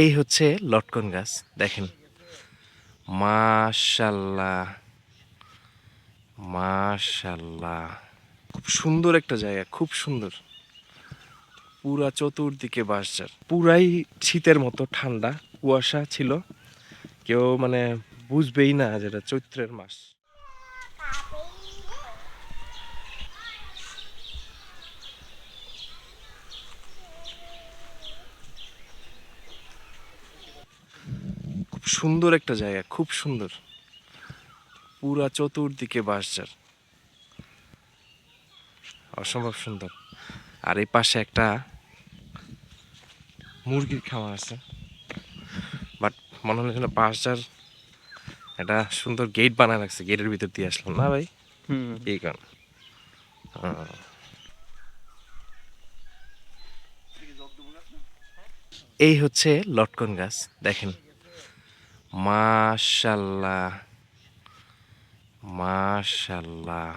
এই হচ্ছে লটকন গাছ দেখেন। মাশাল্লাহ মাশাল্লাহ, খুব সুন্দর একটা জায়গা, খুব সুন্দর। পুরা চতুর্দিকে বাঁশঝাড়, পুরাই শীতের মতো ঠান্ডা, কুয়াশা ছিল। কেউ বুঝবেই না যেটা চৈত্রের মাস। খুব সুন্দর একটা জায়গা, খুব সুন্দর। পুরা চতুর্দিকে বাঁশঝাড়, অসম্ভব সুন্দর। আর এই পাশে একটা মুরগির খামার আছে, বাট মনে হয় যেন বাঁশঝাড় একটা সুন্দর গেট বানায় রাখছে, গেটের ভিতর দিয়ে আসলাম না ভাই। এই কারণ এই হচ্ছে লটকন গাছ দেখেন। মাশাল্লাহ মাশাল্লাহ,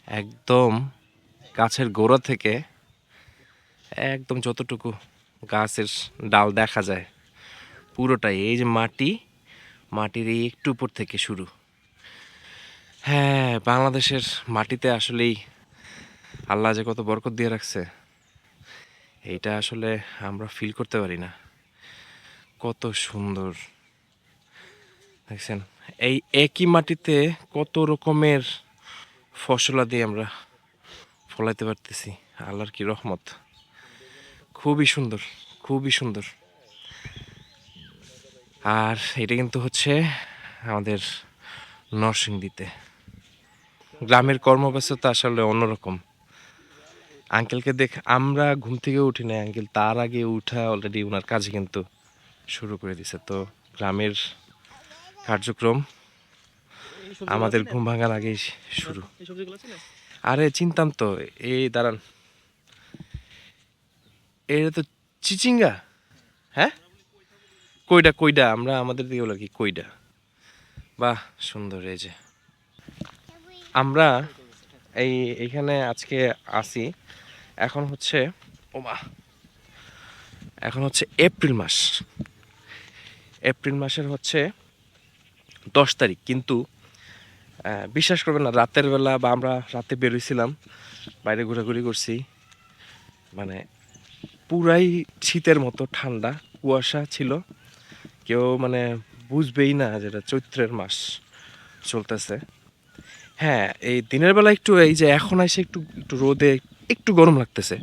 একদম গাছের গোড়া থেকে একদম যতটুকু গাছের ডাল দেখা যায় পুরোটাই এই যে মাটি, মাটির এই একটু উপর থেকে শুরু। হ্যাঁ, বাংলাদেশের মাটিতে আসলেই আল্লাহ যে কত বরকত দিয়ে রাখছে এইটা আসলে আমরা ফিল করতে পারি না। কত সুন্দর দেখছেন, এই একই মাটিতে কত রকমের ফসলাদি আমরা ফলাইতে পারতেছি। আল্লাহর কি রহমত, খুবই সুন্দর, খুবই সুন্দর। আর এটা কিন্তু হচ্ছে আমাদের নরসিংদীতে। গ্রামের কর্মব্যস্ততা আসলে অন্যরকম। আঙ্কেলকে আমরা ঘুম থেকে উঠি না, আঙ্কেল তার আগে উঠা অলরেডি ওনার কাজে কিন্তু শুরু করে দিছে। তো গ্রামের কার্যক্রম আমাদের ঘুম ভাঙার আগেই শুরু। আরে চিনতাম তো, এই দাঁড়ান, এটা তো চিচিঙ্গা। হ্যাঁ, কইডা কইডা, আমরা আমাদের দিকে বলে কি কইডা। বাহ সুন্দর। এই যে আমরা এইখানে আজকে আসি, এখন হচ্ছে ওমা, এখন হচ্ছে এপ্রিল মাস। এপ্রিল মাসের হচ্ছে 10 তারিখ, কিন্তু বিশ্বাস করবেন না, রাতের বেলা বা আমরা রাতে বেরোইছিলাম, বাইরে ঘোরাঘুরি করছি, মানে পুরাই শীতের মতো ঠান্ডা, কুয়াশা ছিল। কেউ বুঝবেই না যেটা চৈত্রের মাস চলতেছে। হ্যাঁ, এই দিনের বেলা একটু, এই যে এখন এসে একটু একটু রোদে একটু গরম লাগতেছে,